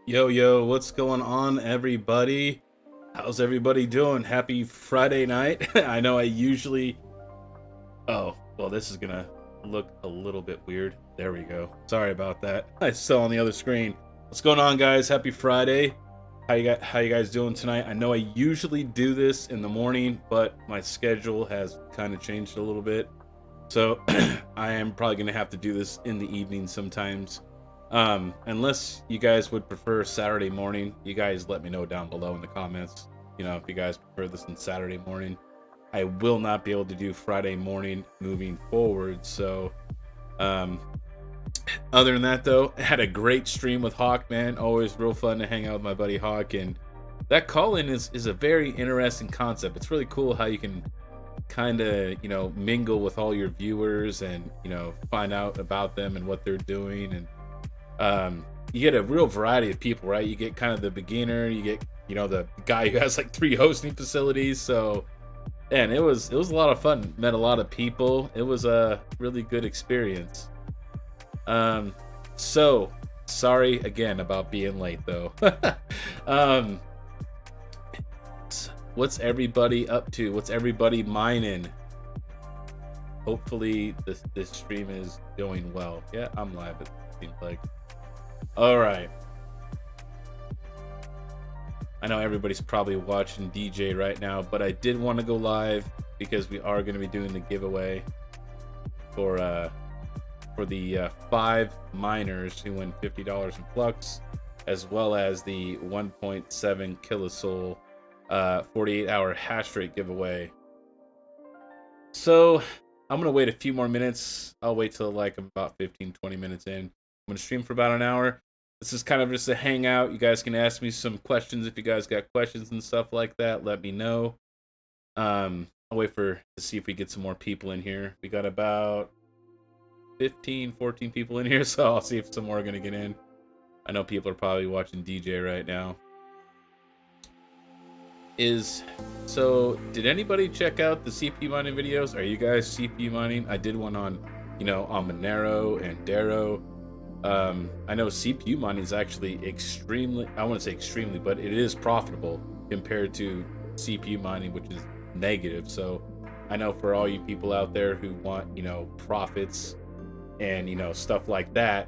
Yo, yo, what's going on, everybody? How's everybody doing? Happy Friday night. I know I usually. Oh, well, this is gonna look a little bit weird. There we go. Sorry about that. I saw on the other screen. What's going on, guys? Happy Friday. How you guys doing tonight? I know I usually do this in the morning, but my schedule has kind of changed a little bit. So I am probably gonna have to do this in the evening sometimes. Unless you guys would prefer Saturday morning, you guys let me know down below in the comments. You know, if you guys prefer this on Saturday morning. I will not be able to do Friday morning moving forward. So, um, other than that, though, I had a great stream with Hawk, man. Always real fun to hang out with my buddy Hawk. And that call-in is a very interesting concept. It's really cool how you can kind of, mingle with all your viewers and, find out about them and what they're doing. And you get a real variety of people, right? You get kind of the beginner, you get, the guy who has like 3 hosting facilities. So, and it was a lot of fun. Met a lot of people. It was a really good experience. So sorry again about being late though. um, what's everybody up to? What's everybody mining? Hopefully this stream is going well. Yeah, I'm live. It seems like. All right. I know everybody's probably watching DJ right now, but I did want to go live because we are going to be doing the giveaway for the 5 miners who win $50 in Flux, as well as the 1.7 kilosoul 48-hour hash rate giveaway. So I'm going to wait a few more minutes. I'll wait till like about 15-20 minutes in. I'm going to stream for about an hour. This is kind of just a hangout. You guys can ask me some questions if you guys got questions and stuff like that. Let me know. I'll wait to see if we get some more people in here. We got about 14 people in here, so I'll see if some more are going to get in. I know people are probably watching DJ right now. Did anybody check out the CPU mining videos? Are you guys CPU mining? I did one on, on Monero and Darrow. I know CPU mining is actually extremely, I wouldn't say extremely, but it is profitable compared to CPU mining, which is negative. So I know for all you people out there who want, profits and, stuff like that,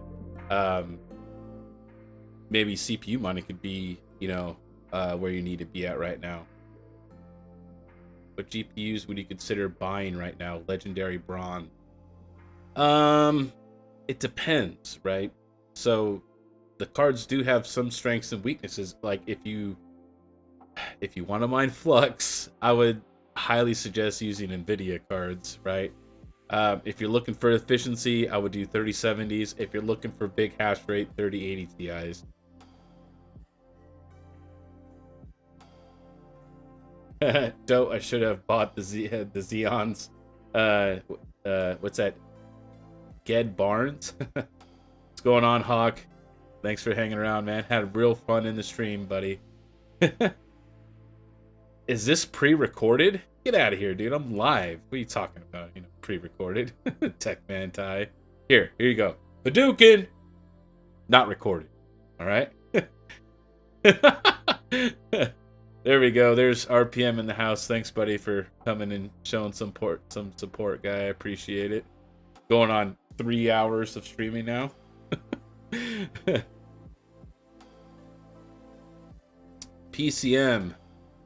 maybe CPU mining could be, where you need to be at right now. What GPUs would you consider buying right now? Legendary bronze. It depends, right? So the cards do have some strengths and weaknesses. Like if you want to mine Flux, I would highly suggest using NVIDIA cards, right? If you're looking for efficiency, I would do 3070s. If you're looking for big hash rate, 3080 Ti's. Dope, I should have bought the Xeons. What's that? Ged Barnes. What's going on, Hawk? Thanks for hanging around, man. Had real fun in the stream, buddy. Is this pre-recorded? Get out of here, dude. I'm live. What are you talking about? Pre-recorded. Tech man tie. Here you go. Hadouken! Not recorded. All right? There we go. There's RPM in the house. Thanks, buddy, for coming and showing some support, guy. I appreciate it. Going on 3 hours of streaming now. PCM,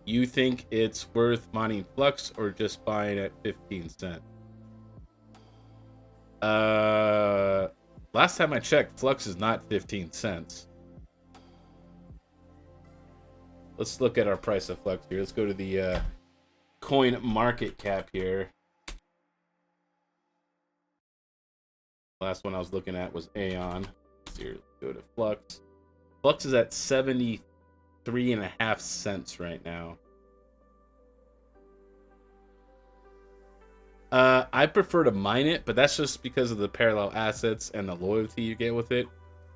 you think it's worth mining Flux or just buying at 15 cents? Last time I checked, Flux is not 15 cents. Let's look at our price of Flux here. Let's go to the coin market cap here. Last one I was looking at was Aeon. Let's go to Flux. Flux is at 73.5 cents right now. I prefer to mine it, but that's just because of the parallel assets and the loyalty you get with it.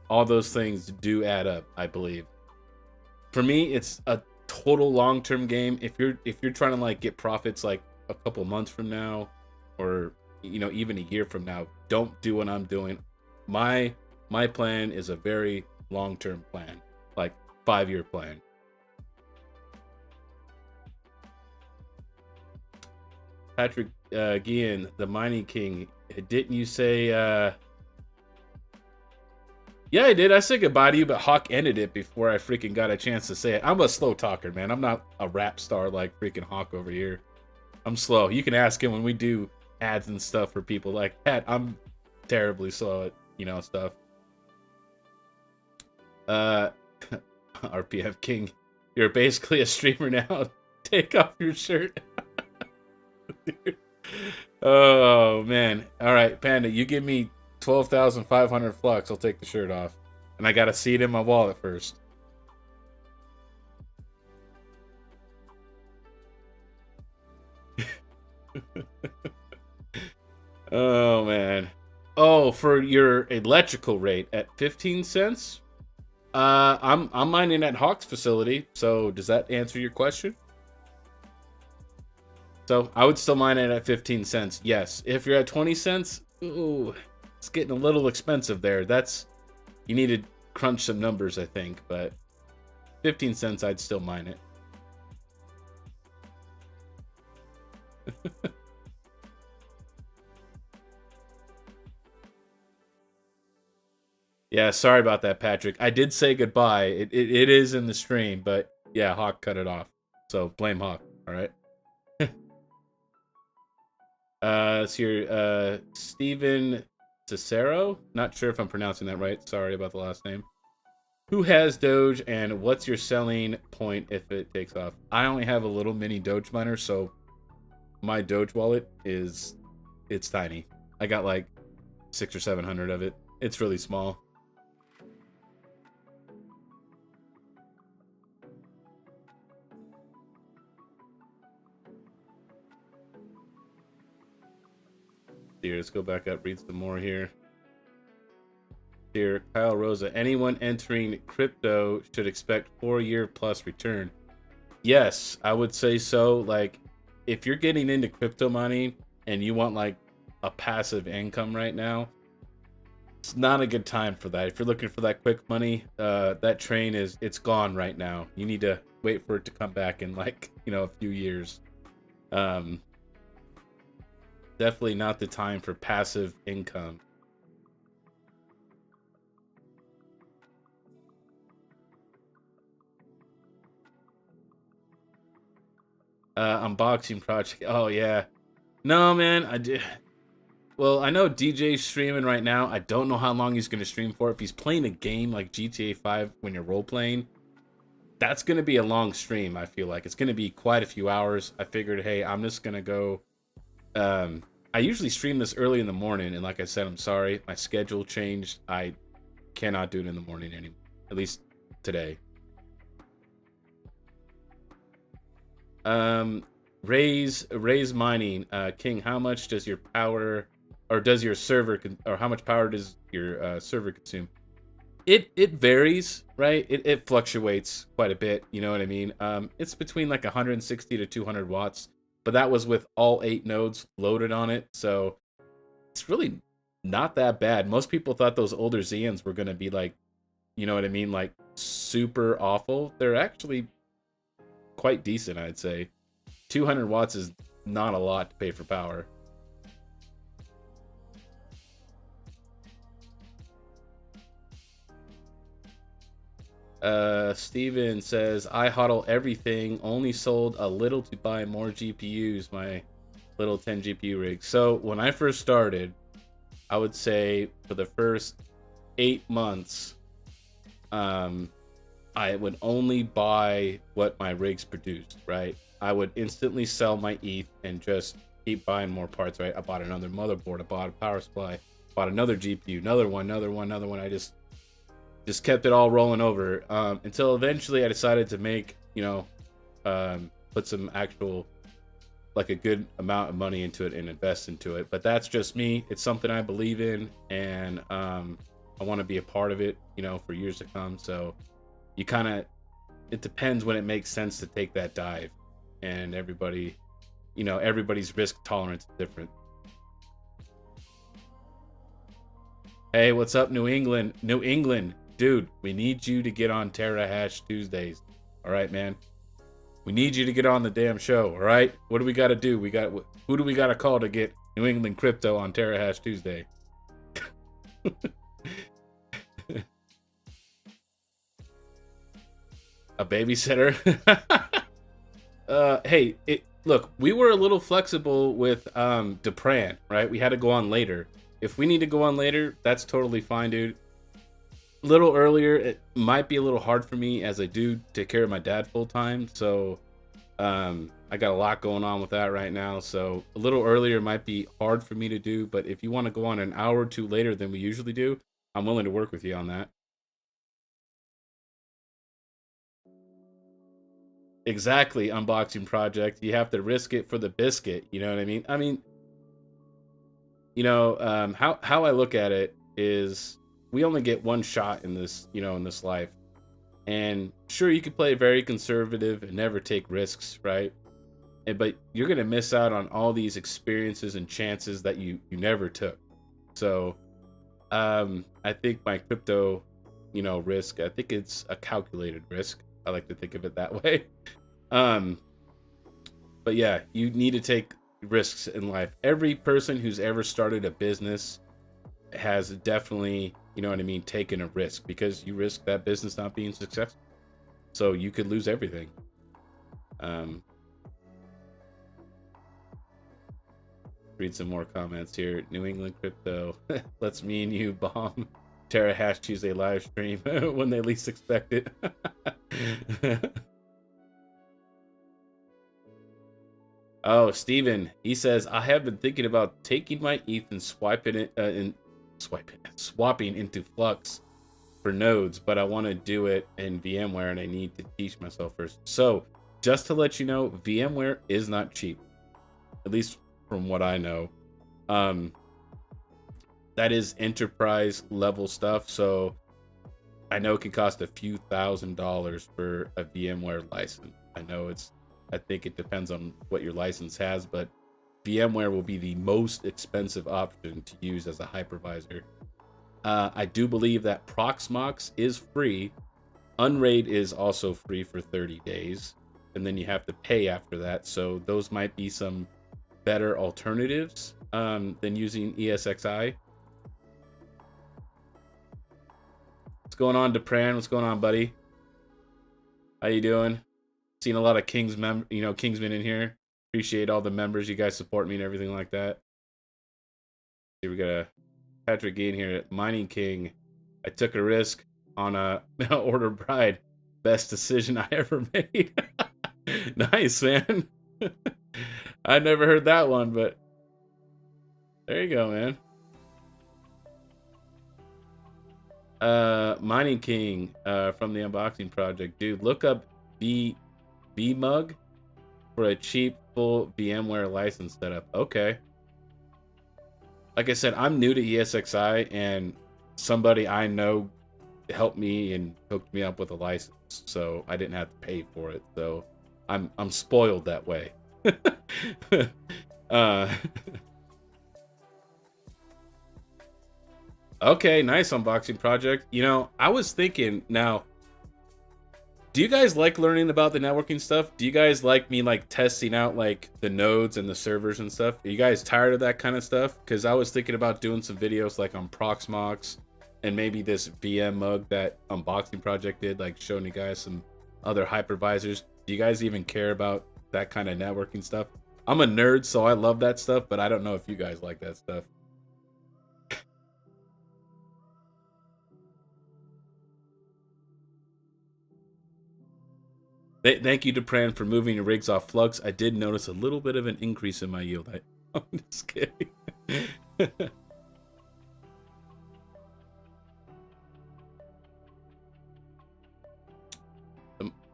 All those things do add up, I believe. For me, it's a total long-term game. If you're trying to like get profits like a couple months from now, or even a year from now, don't do what I'm doing. My plan is a very long-term plan. Like 5-year plan. Patrick Guillen, the mining king. Didn't you say? Yeah, I did. I said goodbye to you, but Hawk ended it before I freaking got a chance to say it. I'm a slow talker, man. I'm not a rap star like freaking Hawk over here. I'm slow. You can ask him when we do ads and stuff for people. Like, Pat, I'm terribly slow at, stuff. RPF King, you're basically a streamer now. Take off your shirt. Oh, man. All right, Panda, you give me 12,500 flux, I'll take the shirt off. And I gotta see it in my wallet first. Oh, man. Oh, for your electrical rate at 15 cents? I'm mining at Hawk's facility, so does that answer your question? So I would still mine it at 15 cents, yes. If you're at 20 cents, ooh, it's getting a little expensive there. You need to crunch some numbers, I think, but 15 cents, I'd still mine it. Yeah, sorry about that, Patrick. I did say goodbye. It is in the stream, but yeah, Hawk cut it off. So blame Hawk, all right? It's your Steven Cicero. Not sure if I'm pronouncing that right. Sorry about the last name. Who has Doge, and what's your selling point if it takes off? I only have a little mini Doge miner, so my Doge wallet it's tiny. I got like 600 or 700 of it. It's really small. Here, let's go back up, read some more here. Here, Kyle Rosa. Anyone entering crypto should expect 4-year plus return. Yes, I would say so. Like, if you're getting into crypto mining and you want like a passive income right now, it's not a good time for that. If you're looking for that quick money, that train it's gone right now. You need to wait for it to come back in like, a few years. Definitely not the time for passive income. Unboxing project. Oh yeah. No, man, I did. Well, I know DJ's streaming right now. I don't know how long he's going to stream for. If he's playing a game like GTA 5 when you're role playing, that's going to be a long stream, I feel like. It's going to be quite a few hours. I figured, hey, I'm just going to go... I usually stream this early in the morning, and like I said, I'm sorry. My schedule changed. I cannot do it in the morning anymore. At least today. Raise mining. King, how much does your power... Or does your server, or how much power does your server consume? It varies, right? It fluctuates quite a bit, you know what I mean? It's between like 160 to 200 watts, but that was with all 8 nodes loaded on it, so it's really not that bad. Most people thought those older Xeons were gonna be like, you know what I mean, like super awful. They're actually quite decent, I'd say. 200 watts is not a lot to pay for power. Steven says, I hodl everything, only sold a little to buy more GPUs, my little 10 GPU rig. So when I first started, I would say for the first 8 months, I would only buy what my rigs produced, right? I would instantly sell my ETH and just keep buying more parts, right? I bought another motherboard, I bought a power supply, bought another GPU, another one. I just kept it all rolling over until eventually I decided to make, put some actual, like a good amount of money into it and invest into it. But that's just me. It's something I believe in, and I want to be a part of it, for years to come. So you it depends when it makes sense to take that dive, and everybody, everybody's risk tolerance is different. Hey, what's up, New England? dude, we need you to get on Terra Hash Tuesdays. All right, man. We need you to get on the damn show. All right. What do we got to do? Who do we got to call to get New England Crypto on Terra Hash Tuesday? A babysitter. Hey, look, we were a little flexible with Dupran, right? We had to go on later. If we need to go on later, that's totally fine, dude. A little earlier, it might be a little hard for me as I do take care of my dad full time. So I got a lot going on with that right now. So a little earlier might be hard for me to do. But if you want to go on an hour or two later than we usually do, I'm willing to work with you on that. Exactly, unboxing project. You have to risk it for the biscuit. You know what I mean? How I look at it is we only get one shot in this, in this life. And sure, you could play very conservative and never take risks, right? But you're gonna miss out on all these experiences and chances that you never took. So, I think my crypto, risk. I think it's a calculated risk. I like to think of it that way. Um, but yeah, you need to take risks in life. Every person who's ever started a business has definitely, taken a risk, because you risk that business not being successful. So you could lose everything. Read some more comments here. New England Crypto lets me and you bomb Terra Hash Tuesday live stream when they least expect it. Oh, Steven, he says, I have been thinking about taking my ETH and swapping into Flux for nodes, but I want to do it in VMware and I need to teach myself first. So, just to let you know, VMware is not cheap, at least from what I know. That is enterprise level stuff, so I know it can cost a few $1,000s for a VMware license. I think it depends on what your license has, but VMware will be the most expensive option to use as a hypervisor. I do believe that Proxmox is free. Unraid is also free for 30 days, and then you have to pay after that. So those might be some better alternatives than using ESXi. What's going on, Dupran? What's going on, buddy? How you doing? Seen a lot of Kingsmen in here. Appreciate all the members. You guys support me and everything like that. Here we got a Patrick Gain here. Mining King. I took a risk on a order bride. Best decision I ever made. Nice, man. I never heard that one, but there you go, man. Mining King from the Unboxing Project. Dude, look up VMUG for a cheap full VMware license setup. Okay. Like I said, I'm new to ESXi, and somebody I know helped me and hooked me up with a license, so I didn't have to pay for it. So I'm spoiled that way. Okay, nice unboxing project. I was thinking, now, do you guys like learning about the networking stuff? Do you guys like me testing out the nodes and the servers and stuff? Are you guys tired of that kind of stuff? Because I was thinking about doing some videos on Proxmox and maybe this VM mug that unboxing project did, showing you guys some other hypervisors. Do you guys even care about that kind of networking stuff? I'm a nerd, so I love that stuff, but I don't know if you guys like that stuff. Thank you, Dupran, for moving your rigs off Flux. I did notice a little bit of an increase in my yield. I'm just kidding.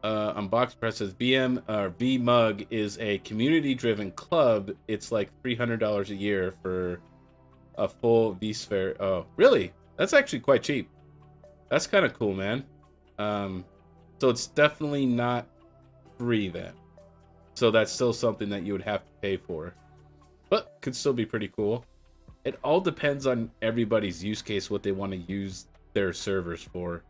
Unbox Press says VMUG is a community-driven club. It's like $300 a year for a full vSphere. Oh, really? That's actually quite cheap. That's kind of cool, man. So it's definitely not free then. So that's still something that you would have to pay for, but could still be pretty cool. It all depends on everybody's use case, what they want to use their servers for.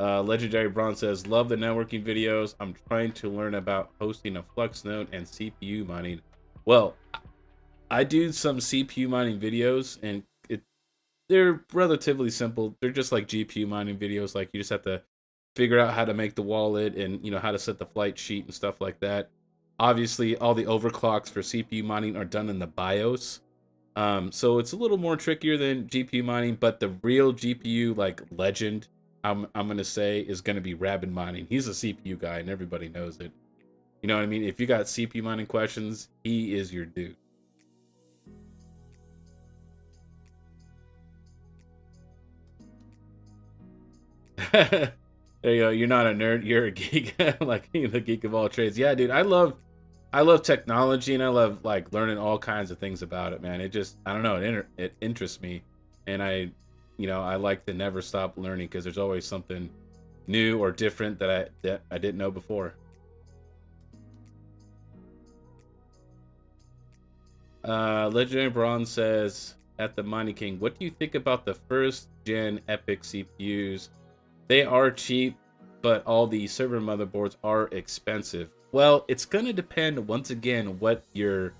Legendary Bronze says, love the networking videos. I'm trying to learn about hosting a Flux node and CPU mining. Well, I do some CPU mining videos, and they're relatively simple. They're just like GPU mining videos. Like, you just have to figure out how to make the wallet and, how to set the flight sheet and stuff like that. Obviously, all the overclocks for CPU mining are done in the BIOS. So it's a little more trickier than GPU mining, but the real GPU like legend, I'm gonna say, is gonna be Rabid mining. He's a CPU guy and everybody knows it. You know what I mean? If you got CPU mining questions, he is your dude. There you go. You're not a nerd. You're a geek. Like, the geek of all trades. Yeah, dude. I love technology, and I love like learning all kinds of things about it, man. It just, I don't know, it interests me, and I like to never stop learning because there's always something new or different that I didn't know before. Legendary Bronze says, at the Mining King, what do you think about the first gen Epic CPUs? They are cheap, but all the server motherboards are expensive. Well, it's gonna depend once again what you're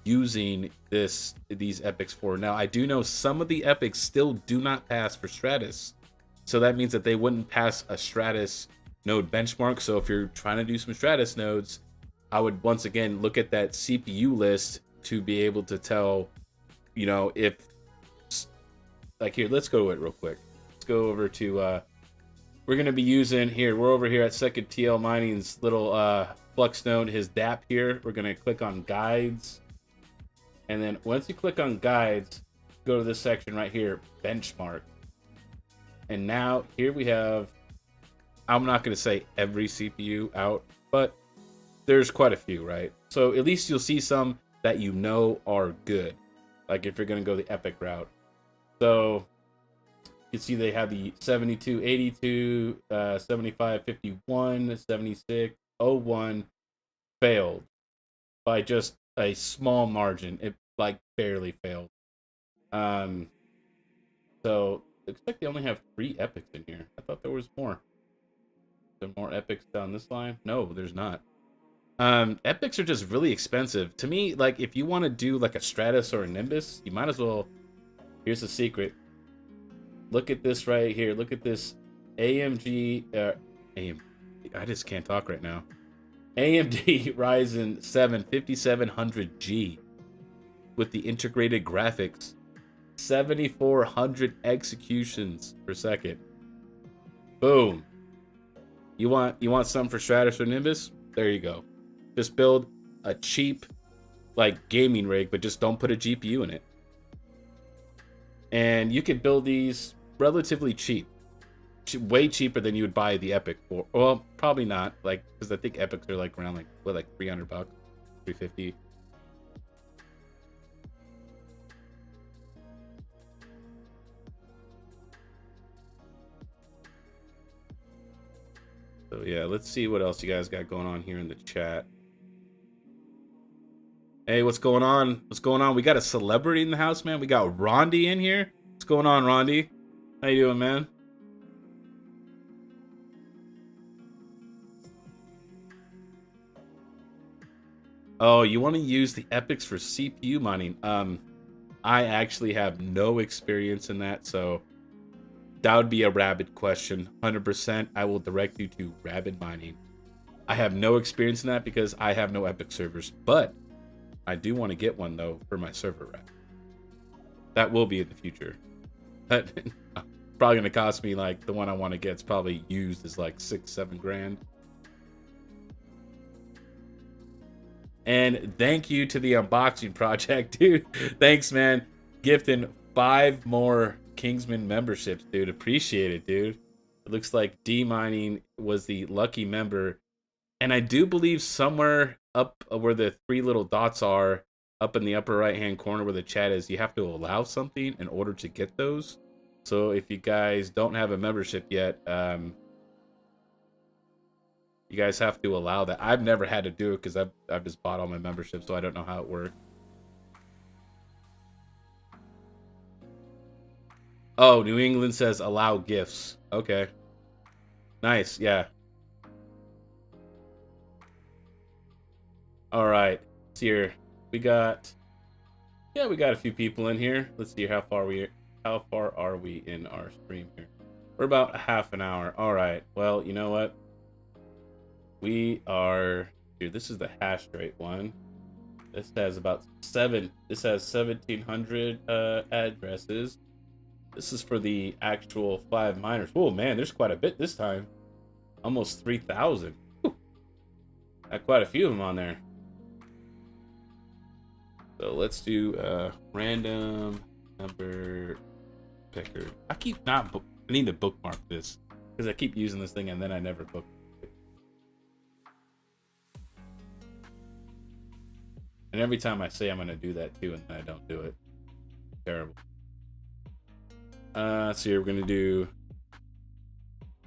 using these epics for. Now, I do know some of the epics still do not pass for Stratus, so that means that they wouldn't pass a Stratus node benchmark. So if you're trying to do some Stratus nodes, I would once again look at that CPU list to be able to tell, if, like, here, let's go to it real quick. Let's go over to we're going to be using here. We're over here at Second TL Mining's little Flux node, his DAP here. We're going to click on guides. And then once you click on guides, go to this section right here, benchmark. And now here we have, I'm not going to say every CPU out, but there's quite a few, right? So at least you'll see some that are good. Like if you're going to go the Epic route. So you can see they have the 7282, 7551, 7601 failed by just a small margin. It like barely failed. So looks like they only have 3 epics in here. I thought there was more. There more epics down this line? No, there's not. Epics are just really expensive. To me, like if you want to do like a Stratus or a Nimbus, you might as well. Here's the secret. Look at this right here. Look at this AMD. I just can't talk right now. AMD Ryzen 7 5700G with the integrated graphics, 7,400 executions per second. Boom. You want something for Stratus or Nimbus? There you go. Just build a cheap like gaming rig, but just don't put a GPU in it. And you can build these relatively cheap, way cheaper than you would buy the Epic for. Well, probably not, like, because I think Epics are like around like $300, $350. So yeah, let's see what else you guys got going on here in the chat. Hey, what's going on? What's going on? We got a celebrity in the house, man. We got Rondi in here. What's going on, Rondi? How you doing, man? Oh, you want to use the epics for CPU mining? I actually have no experience in that, so that would be a Rabid question. 100%, I will direct you to Rabid mining. I have no experience in that because I have no epic servers, but I do want to get one though for my server rack. That will be in the future. That probably gonna cost me, like, the one I want to get is probably used is like $6-7 grand. And thank you to the unboxing project, dude. Thanks, man. Gifting 5 more Kingsman memberships, dude. Appreciate it, dude. It looks like D Mining was the lucky member. And I do believe somewhere up where the 3 little dots are, up in the upper right-hand corner where the chat is, you have to allow something in order to get those. So if you guys don't have a membership yet, you guys have to allow that. I've never had to do it because I've just bought all my memberships, so I don't know how it works. Oh, New England says allow gifts. Okay. Nice, yeah. All right. Let's see here. We got we got a few people in here. Let's see how far are we in our stream here? We're about half an hour. All right. Well, you know what? We are here. This is the hash rate one. This has about this has 1700 addresses. This is for the actual 5 miners. Oh man, there's quite a bit this time. Almost 3,000. Got quite a few of them on there. So let's do random number picker. I keep not. I need to bookmark this because I keep using this thing and then I never book it. And every time I say I'm going to do that too, and then I don't do it. Terrible. So we're going to do.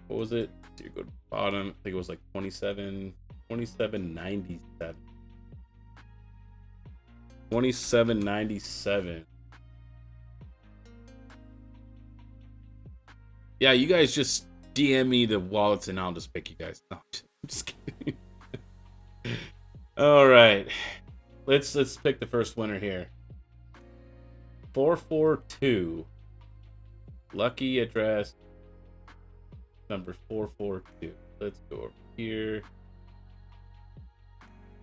What was it? So you go to the bottom. I think it was like 27.97. 27.97. Yeah, you guys just DM me the wallets and I'll just pick you guys. No, I'm just kidding. All right, let's pick the first winner here. 442. Lucky address number 442. Let's go over here.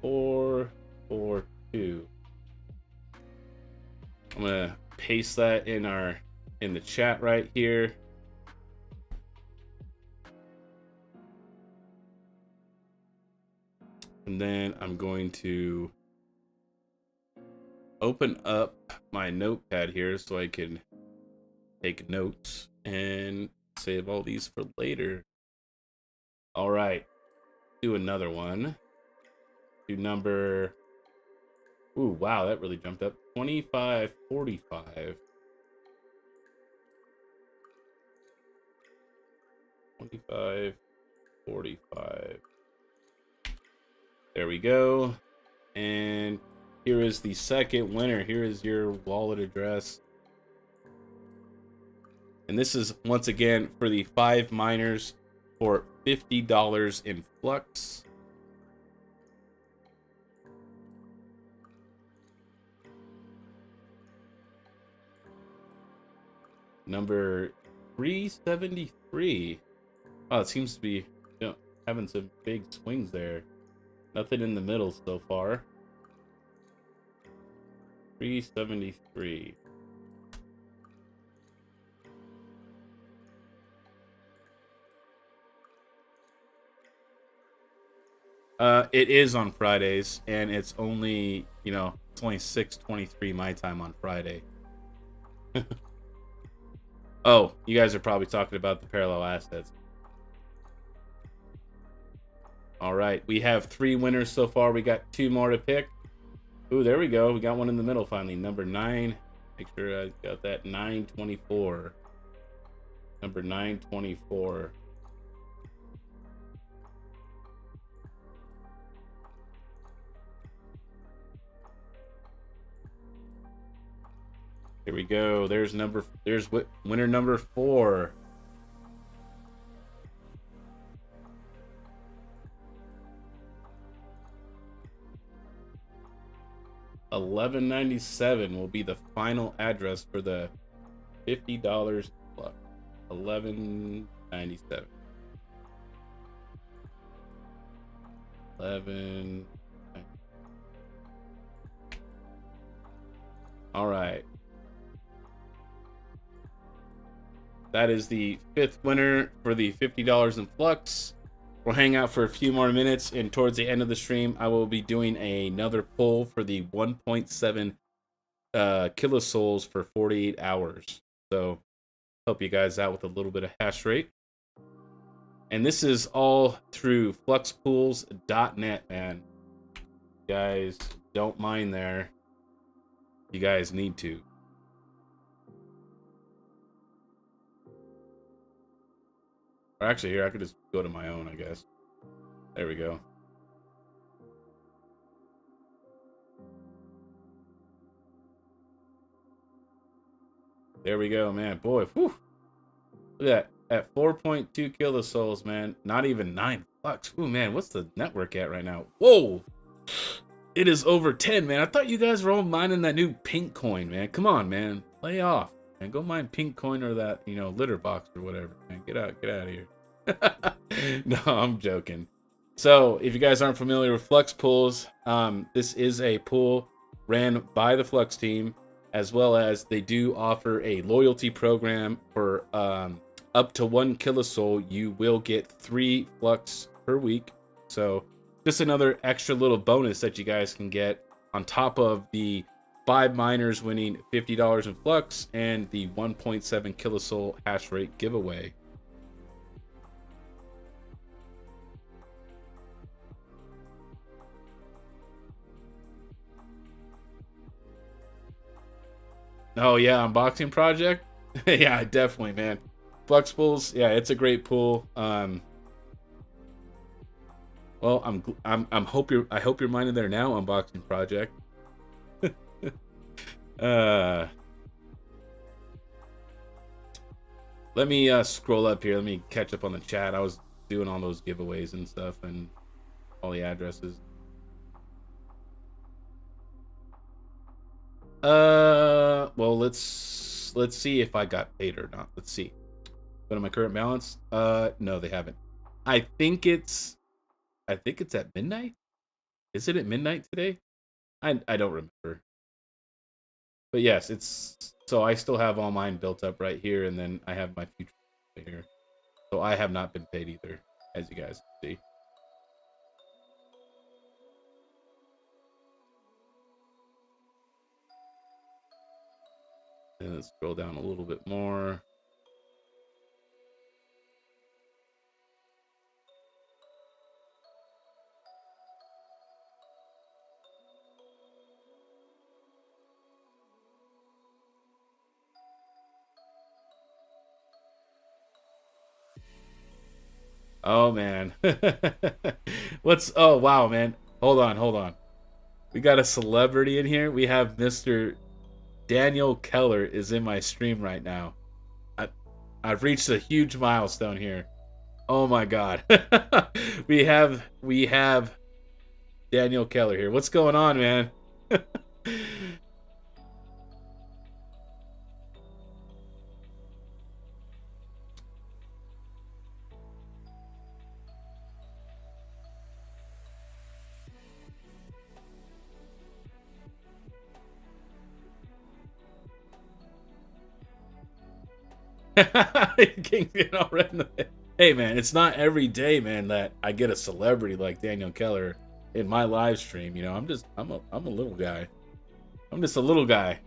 442. I'm gonna paste that in the chat right here. And then I'm going to open up my notepad here so I can take notes and save all these for later. All right, do another one. Do number. Ooh, wow, that really jumped up. 2545. 2545. There we go. And here is the second winner. Here is your wallet address. And this is once again for the 5 miners for $50 in Flux. Number 373. Oh, it seems to be having some big swings there. Nothing in the middle so far. 373. It is on Fridays, and it's only, it's only 6:23 my time on Friday. Oh, you guys are probably talking about the parallel assets. All right, we have 3 winners so far. We got 2 more to pick. Ooh, there we go. We got one in the middle finally. Number 9. Make sure I got that. 924. Number 924. Here we go. There's winner number 4. $11.97 will be the final address for the $50 club. $11.97. 11. All right. That is the 5th winner for the $50 in Flux. We'll hang out for a few more minutes, and towards the end of the stream, I will be doing another pull for the 1.7 kilosouls for 48 hours. So, help you guys out with a little bit of hash rate. And this is all through fluxpools.net, man. You guys don't mind there. You guys need to. Or actually, here, I could just go to my own, I guess. There we go. There we go, man. Boy, whew. Look at that. at 4.2 kilosouls, man. Not even 9 bucks. Ooh, man, what's the network at right now? Whoa! It is over 10, man. I thought you guys were all mining that new pink coin, man. Come on, man. Lay off. And go mine pink coin or that, litter box or whatever, man. Get out of here. No, I'm joking. So, if you guys aren't familiar with Flux pools, this is a pool ran by the Flux team, as well as they do offer a loyalty program for up to 1 kilosoul. You will get 3 Flux per week. So, just another extra little bonus that you guys can get on top of the 5 miners winning $50 in Flux and the 1.7 kilosoul hash rate giveaway. Oh yeah, unboxing project. Yeah, definitely, man. Flux pools, yeah, it's a great pool. Well, I hope you're mining there now, unboxing project. Let me scroll up here. Let me catch up on the chat. I was doing all those giveaways and stuff and all the addresses. Well, let's see if I got paid or not. Let's see. Go to my current balance. No, they haven't. I think it's at midnight. Is it at midnight today? I don't remember. But yes, it's so I still have all mine built up right here, and then I have my future here. So I have not been paid either, as you guys can see. And let's scroll down a little bit more. Oh man. Oh wow, man. Hold on. We got a celebrity in here. We have Mr. Daniel Keller is in my stream right now. I've reached a huge milestone here. Oh my god. we have Daniel Keller here. What's going on, man? Hey man, it's not every day, man, that I get a celebrity like Daniel Keller in my live stream. I'm a little guy. I'm just a little guy.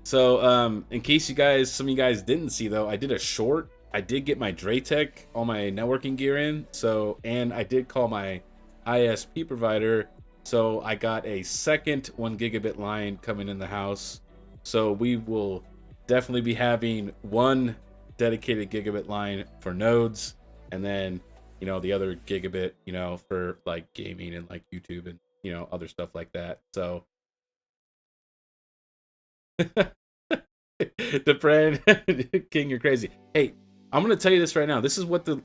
So, in case some of you guys didn't see though, I did a short. I did get my Draytech, all my networking gear in. So, and I did call my ISP provider. So I got a second 1 gigabit line coming in the house. So we will definitely be having one dedicated gigabit line for nodes, and then the other gigabit for like gaming and like YouTube and other stuff like that. So the brand King, you're crazy. Hey, I'm gonna tell you this right now. This is what the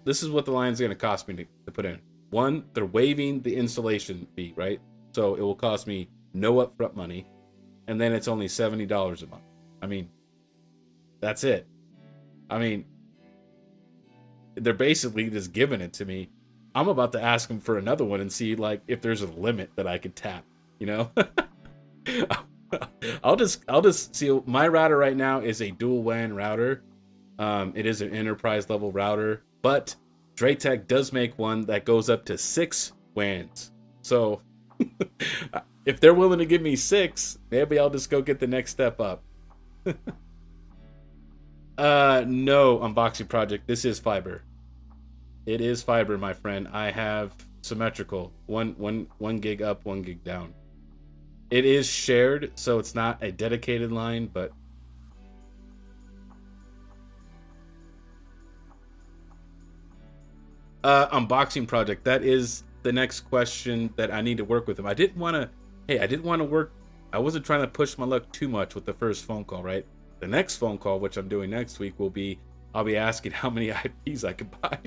line's gonna cost me to put in. One, they're waiving the installation fee, right? So it will cost me no upfront money, and then it's only $70 a month. I mean, that's it. I mean, they're basically just giving it to me. I'm about to ask them for another one and see like if there's a limit that I could tap. I'll just see. My router right now is a dual WAN router. It is an enterprise level router, but Draytech does make one that goes up to 6 WANs. So if they're willing to give me 6, maybe I'll just go get the next step up. No, unboxing project. This is fiber. It is fiber, my friend. I have symmetrical. One gig up, 1 gig down. It is shared, so it's not a dedicated line, but unboxing project. That is the next question that I need to work with him. I didn't want to. Hey, I didn't want to work. I wasn't trying to push my luck too much with the first phone call, right? The next phone call, which I'm doing next week, will be I'll be asking how many IPs I could buy.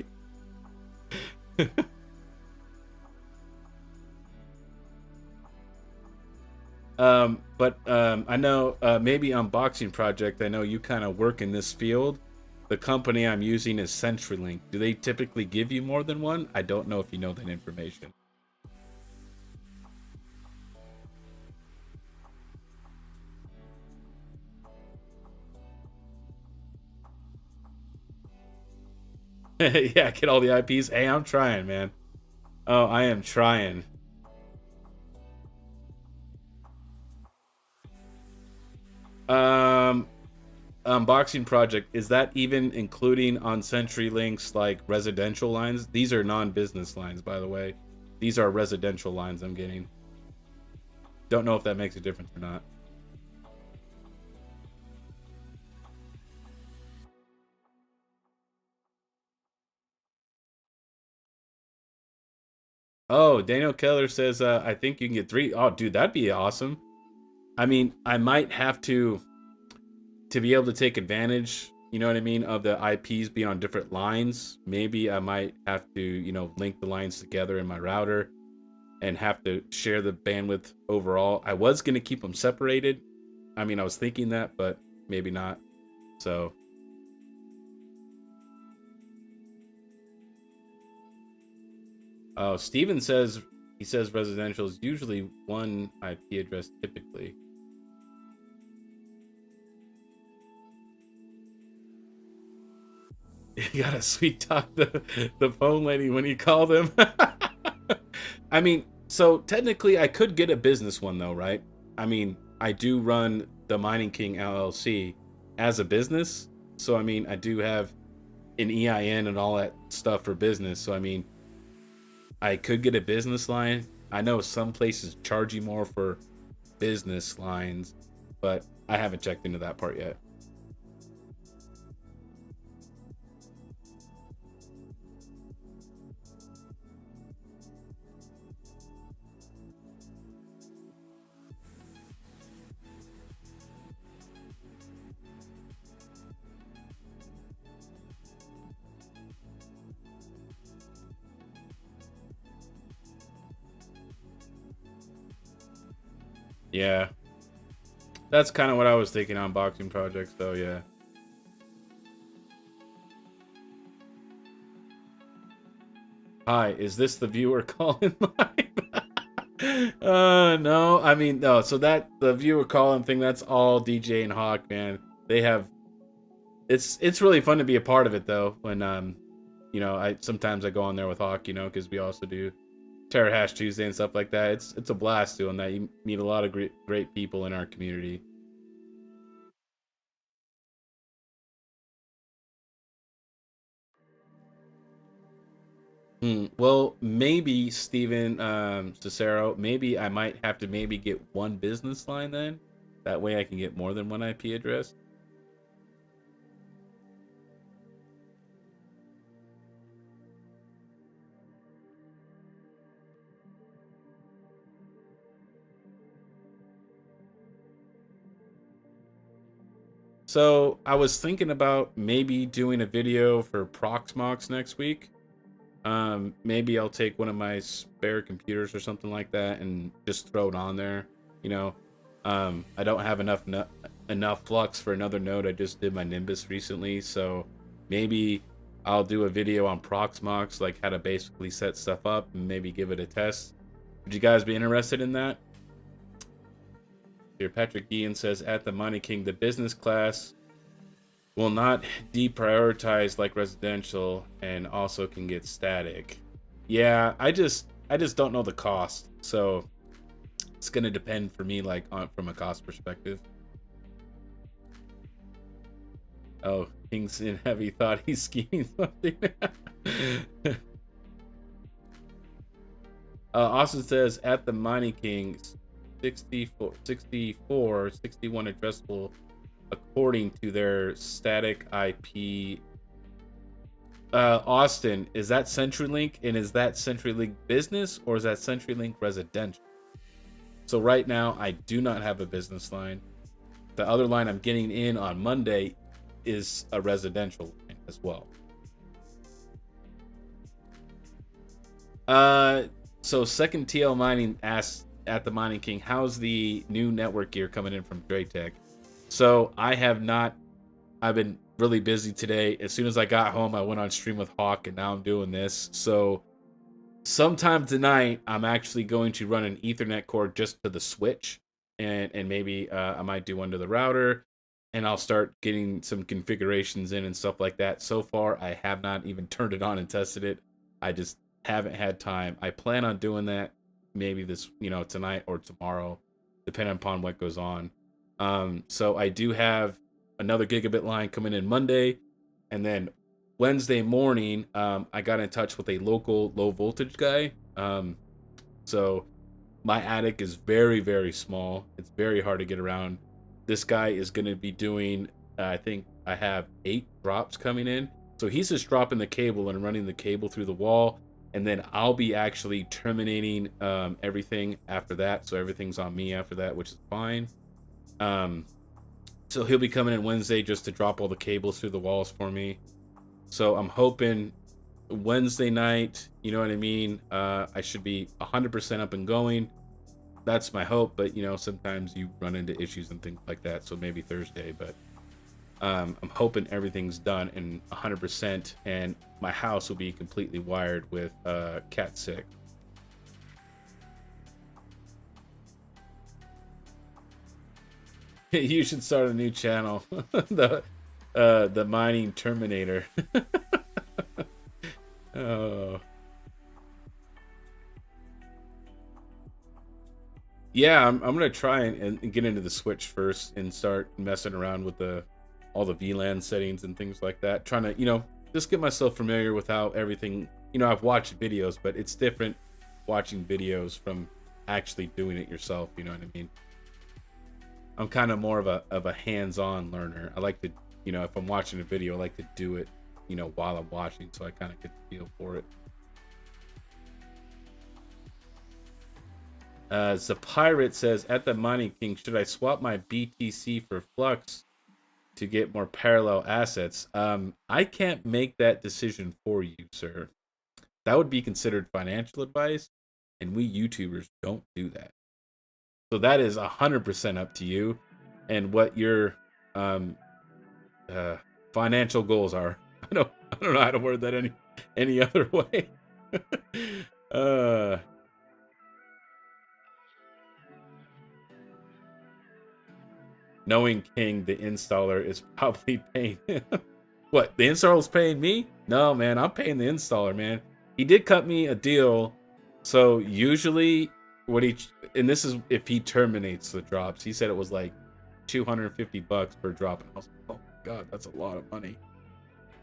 But I know maybe Unboxing Project. I know you kind of work in this field. The company I'm using is CenturyLink. Do they typically give you more than one? I don't know if you know that information. Yeah, get all the IPs. Hey, I'm trying, man. Oh, I am trying. Um, Unboxing Project, is that even including on CenturyLink's like residential lines? These are non-business lines, by the way. These are residential lines I'm getting. Don't know if that makes a difference or not. Oh, Daniel Keller says, I think you can get 3. Oh, dude, that'd be awesome. I mean, I might have to be able to take advantage, you know what I mean, of the IPs being on different lines. Maybe I might have to, link the lines together in my router and have to share the bandwidth overall. I was going to keep them separated. I mean, I was thinking that, but maybe not. So, oh, Steven says, he says residential is usually one IP address typically. You gotta sweet talk the phone lady when you call them. I mean, so technically I could get a business one though, right? I mean, I do run the Mining King LLC as a business. So I mean, I do have an EIN and all that stuff for business. So I mean, I could get a business line. I know some places charge you more for business lines, but I haven't checked into that part yet. Yeah, that's kind of what I was thinking on boxing projects, though. Yeah. Hi, is this the viewer calling mine? No, I mean, no. So that the viewer calling thing, that's all DJ and Hawk, man. They have. It's really fun to be a part of it though. When I sometimes I go on there with Hawk, because we also do Terror Hash Tuesday and stuff like that. It's a blast doing that. You meet a lot of great people in our community. Well, maybe Steven Cicero, maybe I might have to maybe get one business line then. That way I can get more than one IP address. So I was thinking about maybe doing a video for Proxmox next week. Maybe I'll take one of my spare computers or something like that and just throw it on there. You know, I don't have enough flux for another node. I just did my Nimbus recently, so maybe I'll do a video on Proxmox, like how to basically set stuff up and maybe give it a test. Would you guys be interested in that? Here, Patrick Ian says, at the Mining King, the business class will not deprioritize like residential and also can get static. Yeah, I just don't know the cost. So it's gonna depend for me, like from a cost perspective. Oh, King's in Heavy thought he's scheming something. Austin says, at the Mining King, 61 addressable according to their static IP Austin, is that CenturyLink, and is that CenturyLink business or is that CenturyLink residential? So right now I do not have a business line. The other line I'm getting in on Monday is a residential line as well. Uh, so Second TL Mining asked at the Mining King, how's the new network gear coming in from Draytech? So I have not. I've been really busy today. As soon as I got home, I went on stream with Hawk, and now I'm doing this. So sometime tonight, I'm actually going to run an Ethernet cord just to the switch, and maybe I might do one to the router, and I'll start getting some configurations in and stuff like that. So far, I have not even turned it on and tested it. I just haven't had time. I plan on doing that maybe this, tonight or tomorrow, depending upon what goes on. So I do have another gigabit line coming in Monday, and then Wednesday morning, I got in touch with a local low voltage guy. So my attic is very, very small. It's very hard to get around. This guy is going to be doing, I think I have 8 drops coming in. So he's just dropping the cable and running the cable through the wall. And then I'll be actually terminating everything after that. So everything's on me after that, which is fine. So he'll be coming in Wednesday just to drop all the cables through the walls for me. So I'm hoping Wednesday night, you know what I mean? I should be 100% up and going. That's my hope, but sometimes you run into issues and things like that. So maybe Thursday, but I'm hoping everything's done and 100%, and my house will be completely wired with Cat 6. You should start a new channel, the mining Terminator. Oh. Yeah, I'm gonna try and get into the Switch first and start messing around with all the VLAN settings and things like that. Trying to, just get myself familiar with how everything. I've watched videos, but it's different watching videos from actually doing it yourself. You know what I mean? I'm kind of more of a hands-on learner. I like to, if I'm watching a video, I like to do it, while I'm watching, so I kind of get the feel for it. The pirate says, at the Mining King, should I swap my BTC for Flux to get more parallel assets? I can't make that decision for you, sir. That would be considered financial advice, and we YouTubers don't do that. So that is 100% up to you and what your financial goals are. I don't know how to word that any other way. Knowing King, the installer is probably paying him. What, the installer's paying me? No, man, I'm paying the installer, man. He did cut me a deal. So usually and this is if he terminates the drops. He said it was like $250 per drop. And I was like, oh my God, that's a lot of money.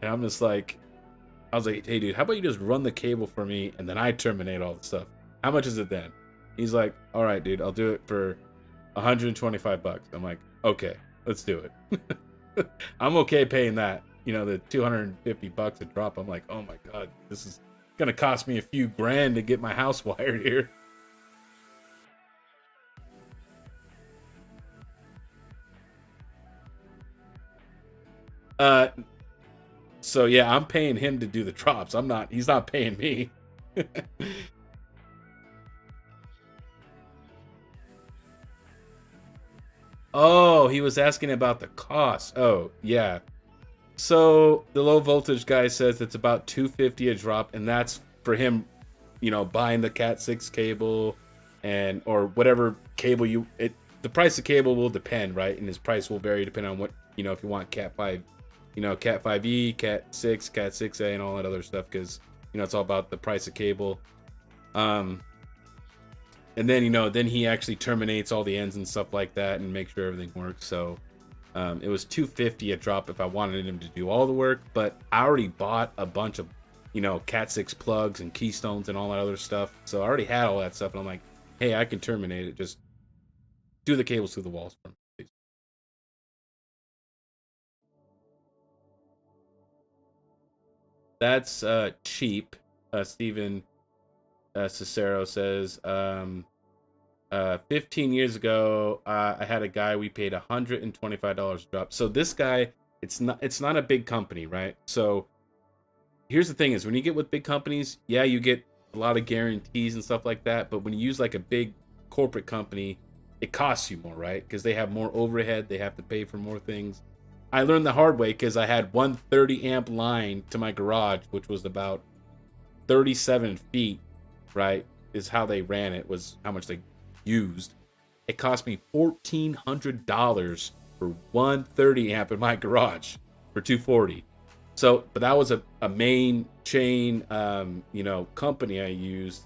And I was like, hey dude, how about you just run the cable for me and then I terminate all the stuff? How much is it then? He's like, all right, dude, I'll do it for $125. I'm like, okay, let's do it. I'm okay paying that. The $250 a drop. I'm like, oh my God, this is gonna cost me a few grand to get my house wired here. So yeah, I'm paying him to do the drops. He's not paying me. Oh, he was asking about the cost. Oh, yeah. So the low voltage guy says it's about $250 a drop, and that's for him, buying the Cat 6 cable or whatever cable the price of cable will depend, right? And his price will vary depending on what, if you want Cat 5, Cat 5e, Cat 6, Cat 6a, and all that other stuff, because, it's all about the price of cable. And then, then he actually terminates all the ends and stuff like that and make sure everything works. So it was $250 a drop if I wanted him to do all the work, but I already bought a bunch of, Cat 6 plugs and keystones and all that other stuff. So I already had all that stuff, and I'm like, hey, I can terminate it. Just do the cables through the walls for me, please. That's cheap. Steven Cicero says, 15 years ago, I had a guy, we paid $125 a drop. So this guy, it's not a big company, right? So here's the thing is when you get with big companies, yeah, you get a lot of guarantees and stuff like that. But when you use like a big corporate company, it costs you more, right? Because they have more overhead, they have to pay for more things. I learned the hard way because I had one 30 amp line to my garage, which was about 37 feet, right? Is how they ran it, was how much they used. It cost me $1,400 for one 30 amp in my garage for 240. So, but that was a main chain, company I used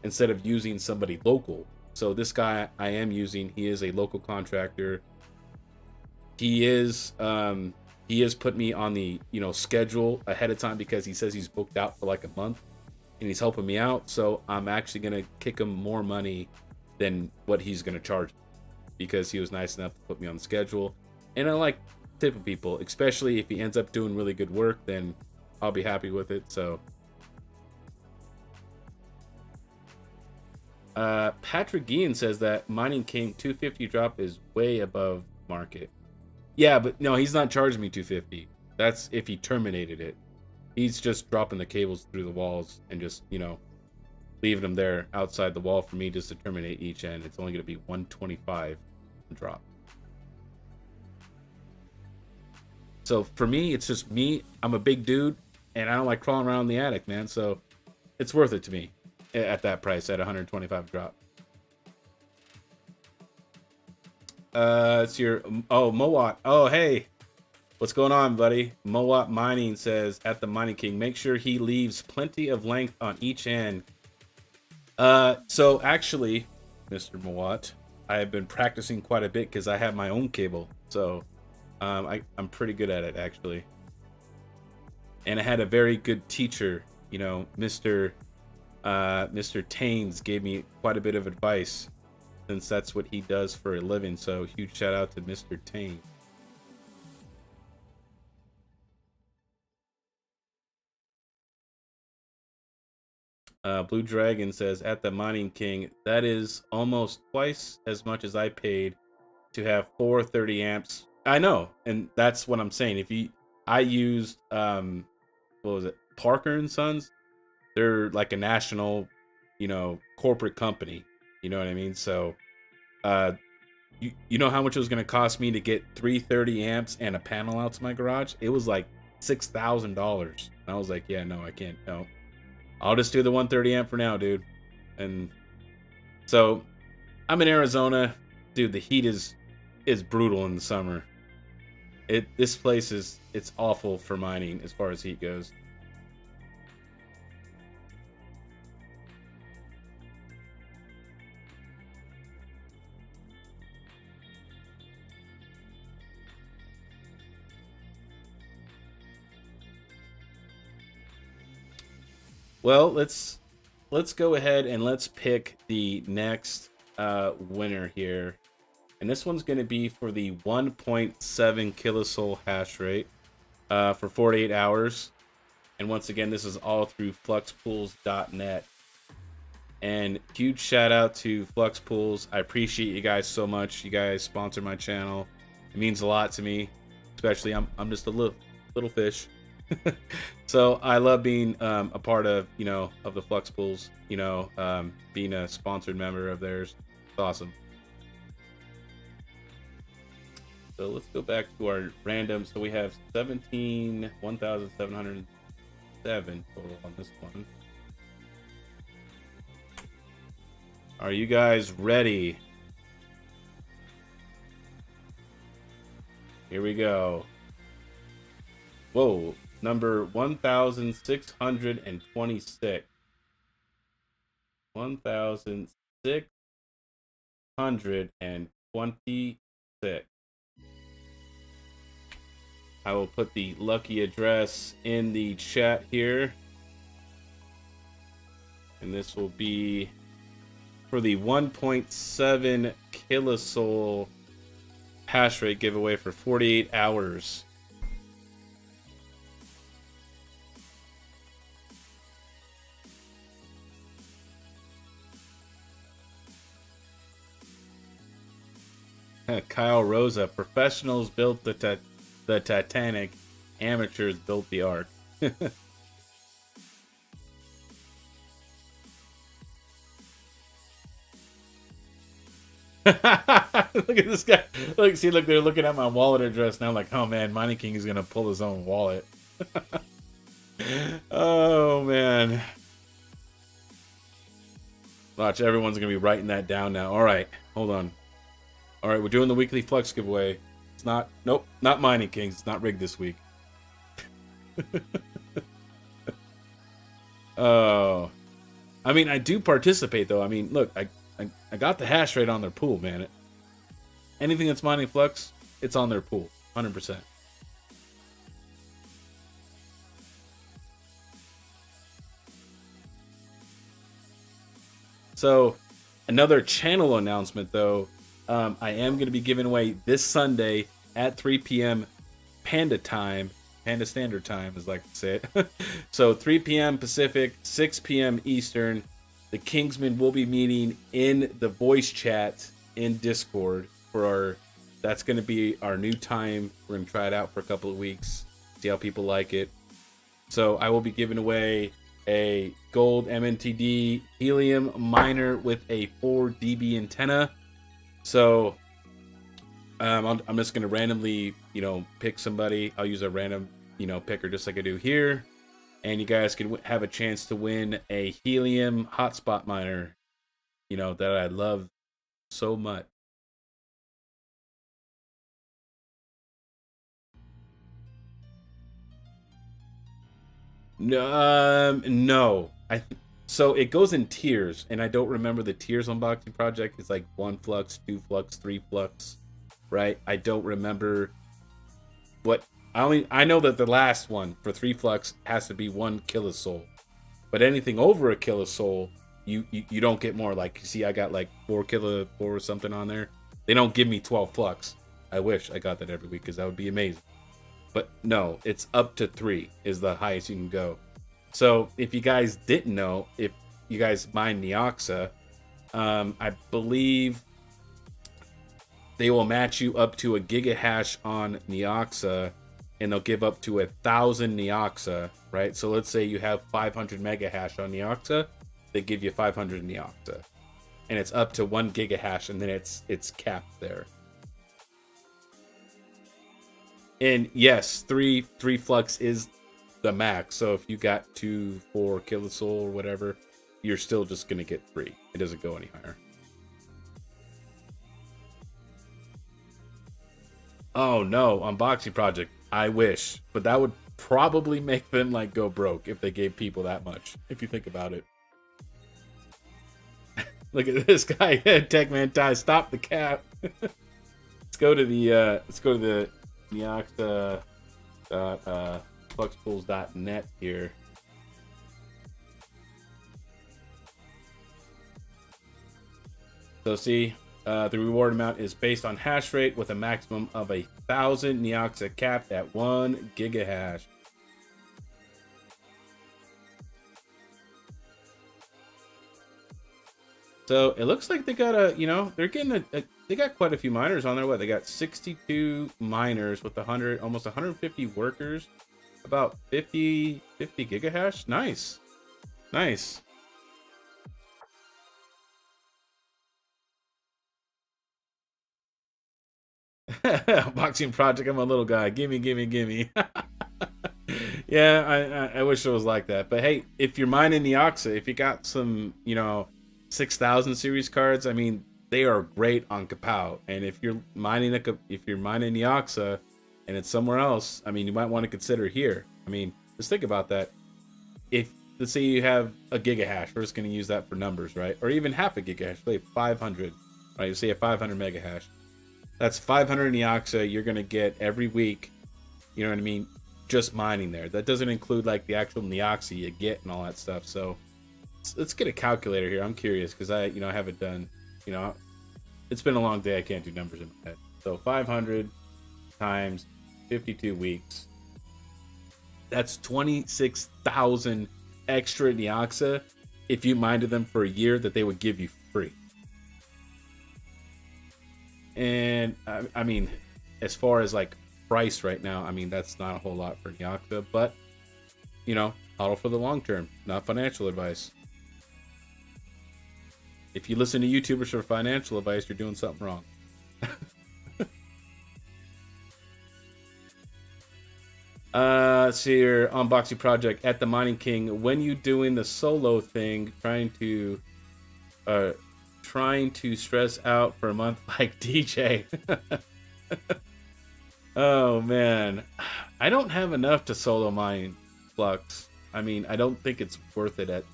instead of using somebody local. So this guy I am using, he is a local contractor. He has put me on the schedule ahead of time because he says he's booked out for like a month and he's helping me out. So I'm actually gonna kick him more money than what he's gonna charge because he was nice enough to put me on the schedule. And I like tipping people, especially if he ends up doing really good work, then I'll be happy with it. So Patrick Guillen says that Mining King 250 drop is way above market. Yeah, but no, he's not charging me 250. That's if he terminated it. He's just dropping the cables through the walls and just, leaving them there outside the wall for me just to terminate each end. It's only going to be 125 drop. So for me, it's just me. I'm a big dude and I don't like crawling around the attic, man. So it's worth it to me at that price at 125 drop. It's your Mowat. Oh, hey, what's going on, buddy? Mowat Mining says at the Mining King, make sure he leaves plenty of length on each end. So actually, Mr. Mowat, I have been practicing quite a bit because I have my own cable. So I'm pretty good at it actually. And I had a very good teacher, Mr. Taines gave me quite a bit of advice since that's what he does for a living. So huge shout out to Mr. Taines. Blue Dragon says at the Mining King, that is almost twice as much as I paid to have 430 amps. I know, and that's what I'm saying. I used what was it, Parker and Sons? They're like a national, corporate company. You know what I mean? So, you know how much it was going to cost me to get 330 amps and a panel out to my garage? It was like $6,000. I was like, yeah, no, I can't. No, I'll just do the 130 amp for now, dude. And so I'm in Arizona, dude. The heat is brutal in the summer. This place it's awful for mining as far as heat goes. Well, let's go ahead and let's pick the next winner here. And this one's going to be for the 1.7 kilosol hash rate for 48 hours. And once again, this is all through fluxpools.net. And huge shout out to Flux Pools. I appreciate you guys so much. You guys sponsor my channel. It means a lot to me. Especially I'm just a little fish. So I love being a part of of the Flux Pools, being a sponsored member of theirs. It's awesome. So let's go back to our random. So we have 1,707 total on this one. Are you guys ready? Here we go. Whoa, number 1,626. 1,626. I will put the lucky address in the chat here. And this will be for the 1.7 kilosol hash rate giveaway for 48 hours. Kyle Rosa. Professionals built the Titanic. Amateurs built the Ark. Look at this guy. Look, see, look, they're looking at my wallet address now. Like, oh man, Mining King is gonna pull his own wallet. Oh man. Watch, everyone's gonna be writing that down now. All right, hold on. All right, we're doing the weekly Flux giveaway. It's not, nope, not Mining Kings. It's not rigged this week. Oh, I mean, I do participate though. I mean, look, I got the hash rate on their pool, man. Anything that's mining Flux, it's on their pool, 100%. So, another channel announcement though. I am going to be giving away this Sunday at 3 p.m. Panda time. Panda Standard Time is like to say it. So 3 p.m. Pacific, 6 p.m. Eastern. The Kingsmen will be meeting in the voice chat in Discord for our. That's going to be our new time. We're going to try it out for a couple of weeks, see how people like it. So I will be giving away a gold MNTD helium miner with a 4 dB antenna. So I'm just going to randomly, pick somebody. I'll use a random, picker just like I do here. And you guys can have a chance to win a helium hotspot miner, that I love so much. No. So it goes in tiers, and I don't remember the tiers on Boxing Project. It's like 1 flux, 2 flux, 3 flux, right? I don't remember what. I know that the last one for 3 flux has to be 1 kilosoul, but anything over a kilosoul, you don't get more. Like, you see, I got like 4 or something on there. They don't give me 12 flux. I wish I got that every week because that would be amazing. But no, it's up to 3 is the highest you can go. So if you guys didn't know, if you guys mine Neoxa, I believe they will match you up to a gigahash on Neoxa, and they'll give up to 1,000 Neoxa, right? So let's say you have 500 megahash on Neoxa, they give you 500 Neoxa, and it's up to 1 gigahash, and then it's capped there. And yes, 3 flux is the max. So if you got 2, 4 kilosoul or whatever, you're still just gonna get 3. It doesn't go any higher. Oh no, Unboxing Project. I wish, but that would probably make them like go broke if they gave people that much. If you think about it. Look at this guy, Techman Ty. Stop the cap. Let's go to the Neoxa fluxpools.net here. So see, the reward amount is based on hash rate with a maximum of 1,000 Neoxa capped at 1 gigahash. So it looks like they got they're getting they got quite a few miners on there. What, they got 62 miners with almost 150 workers, about 50 gigahash. Nice. Boxing Project, I'm a little guy. Gimme. Yeah, I wish it was like that. But hey, if you're mining Neoxa, if you got some, 6,000 series cards, I mean, they are great on Kapow. And if you're mining Neoxa and it's somewhere else, I mean, you might want to consider here. I mean, just think about that. If, let's say you have a gigahash, we're just going to use that for numbers, right? Or even half a gigahash, say 500, right? You say a 500 megahash. That's 500 Neoxa you're going to get every week, you know what I mean, just mining there. That doesn't include like the actual Neoxa you get and all that stuff. So let's get a calculator here. I'm curious because I haven't done, it's been a long day. I can't do numbers in my head. So 500 times 52 weeks. That's 26,000 extra Neoxa if you mined them for a year that they would give you free. And I mean, as far as like price right now, I mean, that's not a whole lot for Nyaxa, but you know, hodl for the long term, not financial advice. If you listen to YouTubers for financial advice, you're doing something wrong. See your unboxing project at the Mining King. When you doing the solo thing, uh, trying to stress out for a month like DJ. Oh man, I don't have enough to solo mine Flux. I mean, I don't think it's worth it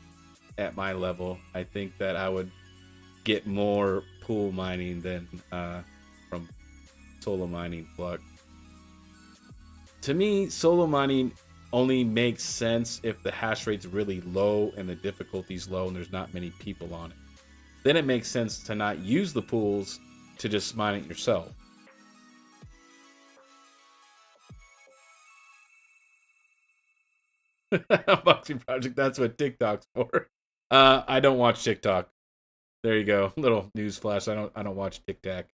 at my level. I think that I would get more pool mining than from solo mining Flux. To me, solo mining only makes sense if the hash rate's really low and the difficulty's low and there's not many people on it. Then it makes sense to not use the pools, to just mine it yourself. Unboxing project, that's what TikTok's for. I don't watch TikTok. There you go. Little news flash. I don't watch TikTok.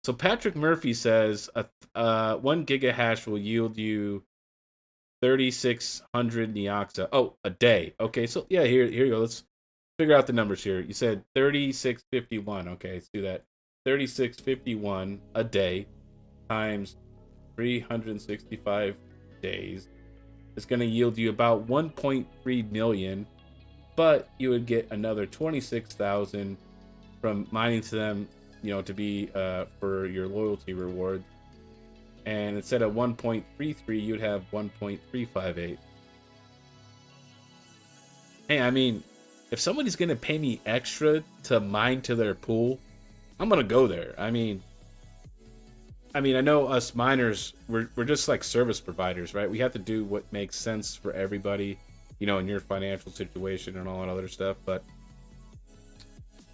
So Patrick Murphy says 1 giga hash will yield you 3,600 Neoxa. Oh, a day. Okay, so yeah, here you go. Let's figure out the numbers here. You said 3,651. Okay, let's do that. 3,651 a day times 365 days is going to yield you about 1.3 million, but you would get another 26,000 from mining to them, you know, to be for your loyalty reward. And instead of 1.33, you'd have 1.358. Hey, I mean, if somebody's gonna pay me extra to mine to their pool, I'm gonna go there. I know us miners, we're just like service providers, right? We have to do what makes sense for everybody, you know, in your financial situation and all that other stuff. But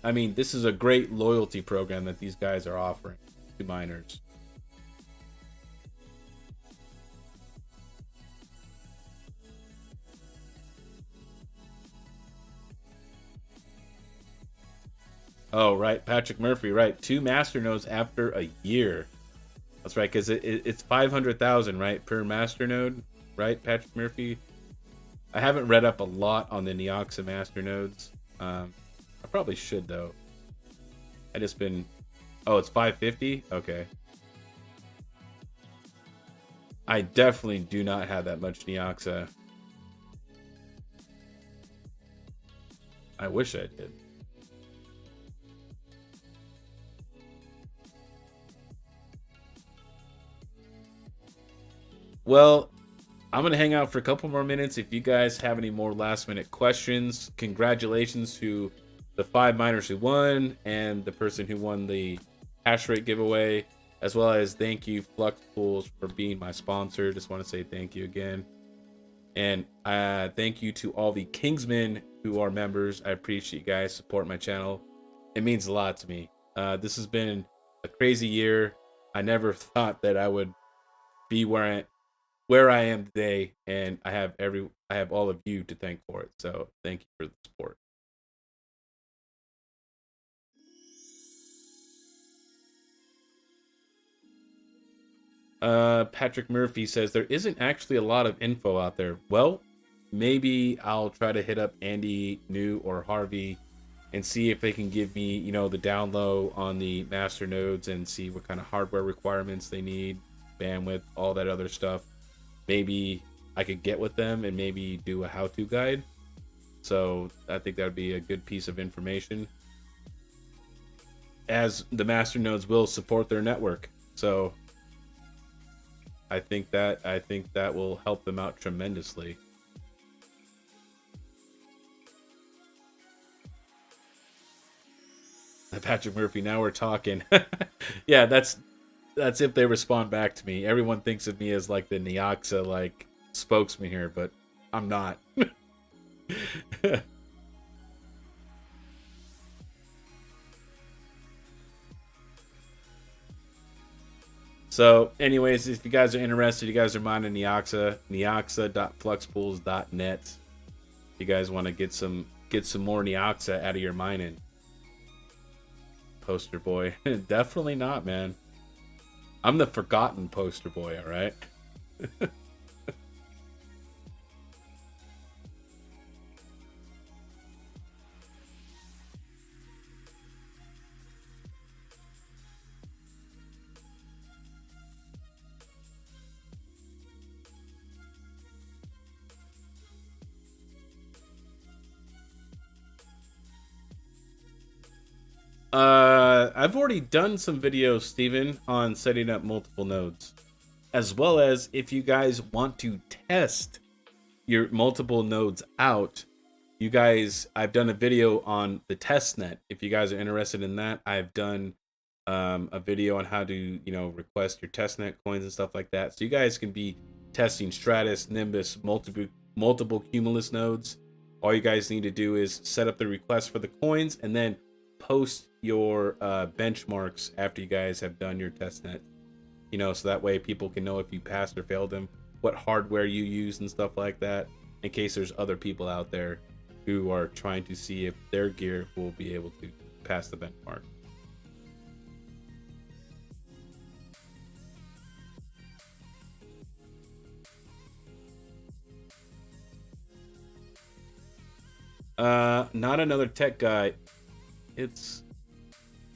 I mean, this is a great loyalty program that these guys are offering to miners. Oh, right. Patrick Murphy, right. 2 master nodes after a year. That's right, because it's 500,000, right, per master node, right, Patrick Murphy? I haven't read up a lot on the Neoxa master nodes. I probably should, though. I just been... Oh, it's 550? Okay. I definitely do not have that much Neoxa. I wish I did. Well, I'm going to hang out for a couple more minutes. If you guys have any more last minute questions, congratulations to the 5 miners who won and the person who won the hash rate giveaway, as well as thank you Flux Pools for being my sponsor. Just want to say thank you again. And thank you to all the Kingsmen who are members. I appreciate you guys support my channel. It means a lot to me. This has been a crazy year. I never thought that I would be where I am today, and I have all of you to thank for it. So thank you for the support. Patrick Murphy says there isn't actually a lot of info out there. Well, maybe I'll try to hit up Andy, New, or Harvey and see if they can give me, you know, the down low on the master nodes and see what kind of hardware requirements they need, bandwidth, all that other stuff. Maybe I could get with them and maybe do a how-to guide. So I think that would be a good piece of information, as the master nodes will support their network. So I think that will help them out tremendously. Patrick Murphy, now we're talking. Yeah, that's if they respond back to me. Everyone thinks of me as like the Neoxa like spokesman here, but I'm not. So, anyways, if you guys are interested, you guys are mining Neoxa, neoxa.fluxpools.net. You guys want to get some more Neoxa out of your mining. Poster boy. Definitely not, man. I'm the forgotten poster boy, all right? I've already done some videos, Steven, on setting up multiple nodes. As well as if you guys want to test your multiple nodes out, you guys, I've done a video on the test net. If you guys are interested in that, I've done a video on how to, you know, request your testnet coins and stuff like that. So you guys can be testing Stratus, Nimbus, multiple Cumulus nodes. All you guys need to do is set up the request for the coins and then post your benchmarks after you guys have done your testnet. You know, so that way people can know if you passed or failed them, what hardware you use and stuff like that, in case there's other people out there who are trying to see if their gear will be able to pass the benchmark. Not another tech guy. It's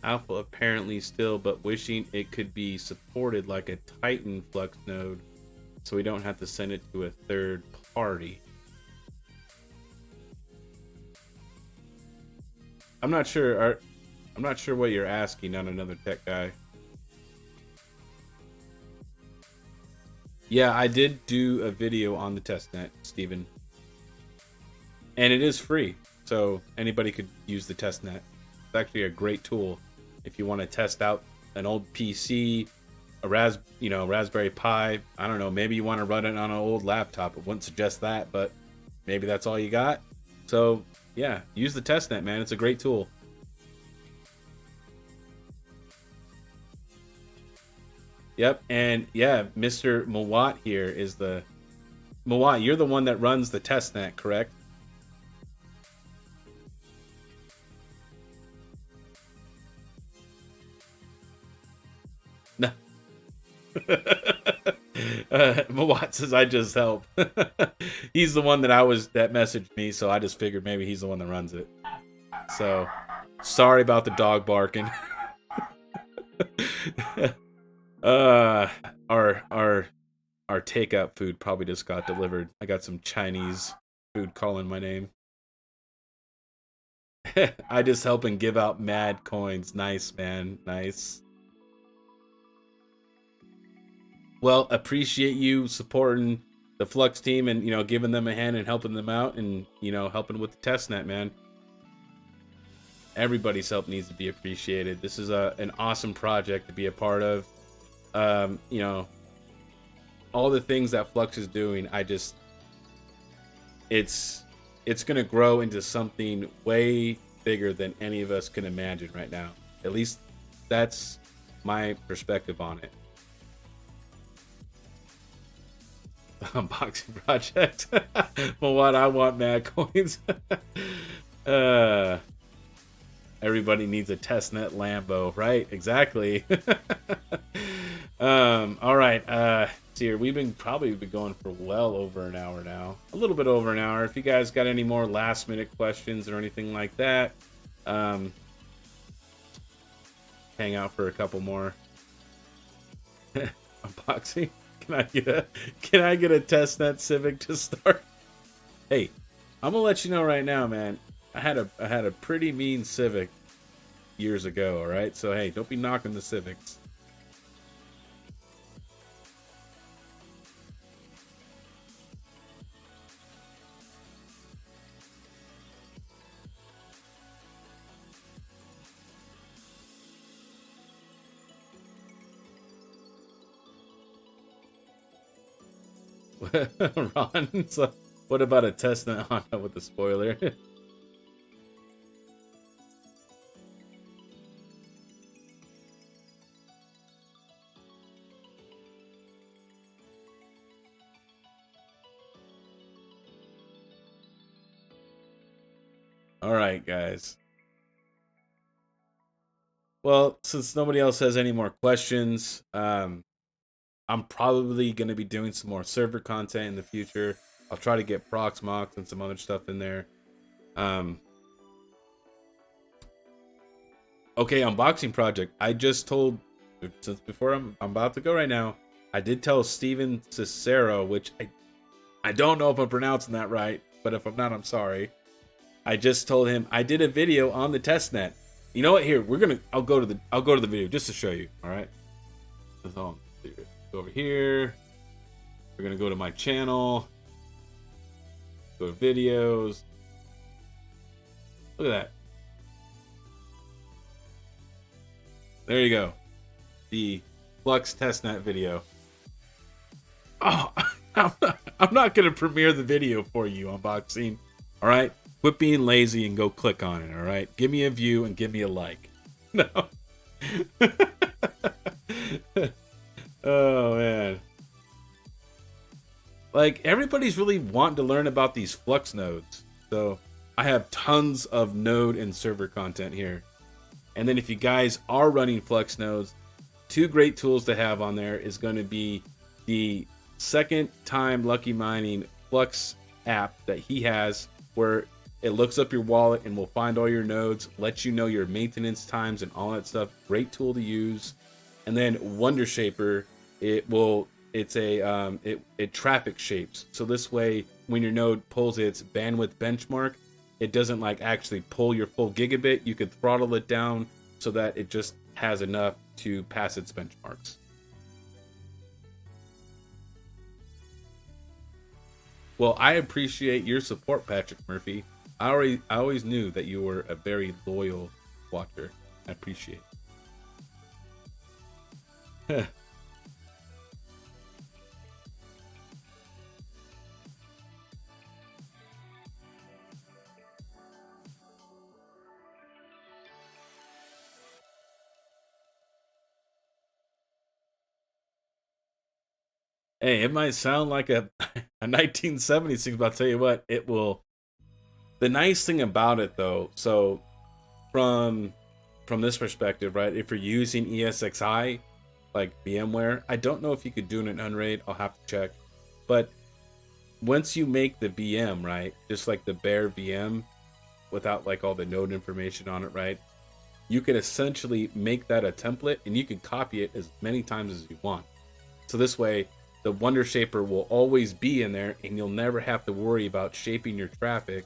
alpha apparently still, but wishing it could be supported like a Titan Flux node, so we don't have to send it to a third party. I'm not sure. I'm not sure what you're asking. Not another tech guy. Yeah, I did do a video on the testnet, Steven. And it is free, so anybody could use the testnet. It's actually a great tool if you want to test out an old PC, a Raspberry Pi. I don't know, maybe you want to run it on an old laptop. I wouldn't suggest that, but maybe that's all you got. So yeah, use the testnet, man. It's a great tool. Yep, and yeah, Mr. Mawat here is the Mawat. You're the one that runs the testnet, correct? No. Mawat says I just help. He's the one that that messaged me, so I just figured maybe he's the one that runs it. So sorry about the dog barking. uh our takeout food probably just got delivered. I got some Chinese food calling my name. I just help and give out mad coins. Nice, man. Nice. Well, appreciate you supporting the Flux team and, you know, giving them a hand and helping them out and, you know, helping with the testnet, man. Everybody's help needs to be appreciated. This is an awesome project to be a part of. You know, all the things that Flux is doing, it's going to grow into something way bigger than any of us can imagine right now. At least that's my perspective on it. Unboxing project. Well, what I want mad coins. Everybody needs a testnet Lambo, right? Exactly. All right. See here, we've been going for well over an hour now. A little bit over an hour. If you guys got any more last minute questions or anything like that, hang out for a couple more. Unboxing. Can I get a testnet Civic to start? Hey, I'm gonna let you know right now, man. I had a pretty mean Civic years ago, all right? So hey, don't be knocking the Civics. Ron, so what about a testnet Honda with a spoiler? All right, guys. Well, since nobody else has any more questions, I'm probably going to be doing some more server content in the future. I'll try to get Proxmox and some other stuff in there. Okay, unboxing project. I just told, since before I'm about to go right now, I did tell Steven Cicero, which I don't know if I'm pronouncing that right, but if I'm not, I'm sorry. I just told him I did a video on the testnet. You know what? Here, I'll go to the video just to show you. All right. So, go over here. We're gonna go to my channel. Go to videos. Look at that. There you go. The Flux testnet video. Oh, I'm not gonna premiere the video for you, unboxing. All right. Quit being lazy and go click on it, all right? Give me a view and give me a like. No. Oh, man. Like, everybody's really wanting to learn about these Flux nodes. So, I have tons of node and server content here. And then if you guys are running Flux nodes, 2 great tools to have on there is going to be the second time Lucky Mining Flux app that he has, where it looks up your wallet and will find all your nodes, lets you know your maintenance times and all that stuff. Great tool to use. And then Wondershaper, it traffic shapes. So this way, when your node pulls its bandwidth benchmark, it doesn't like actually pull your full gigabit. You could throttle it down so that it just has enough to pass its benchmarks. Well, I appreciate your support, Patrick Murphy. I always knew that you were a very loyal watcher. I appreciate it. Hey, it might sound like a 1970s thing, but I'll tell you what, it will. The nice thing about it, though, so from this perspective, right? If you're using ESXi, like VMware, I don't know if you could do it in Unraid. I'll have to check. But once you make the VM, right, just like the bare VM, without like all the node information on it, right? You could essentially make that a template, and you can copy it as many times as you want. So this way, the Wondershaper will always be in there, and you'll never have to worry about shaping your traffic.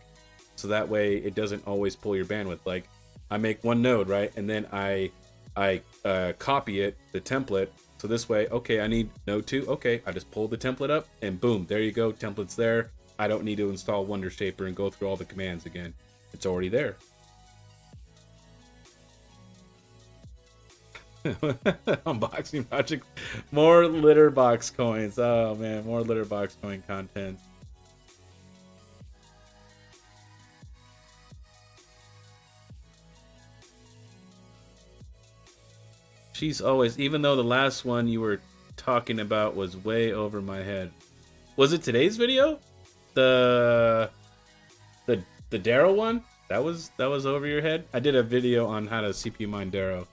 So that way, it doesn't always pull your bandwidth. Like, I make one node, right, and then I copy it, the template. So this way, okay, I need node 2. Okay, I just pull the template up, and boom, there you go. Template's there. I don't need to install Wondershaper and go through all the commands again. It's already there. Unboxing project. More litter box coins. Oh man, more litter box coin content. She's always, even though the last one you were talking about was way over my head. Was it today's video? The Darrow one? That was over your head? I did a video on how to CPU mine Darrow.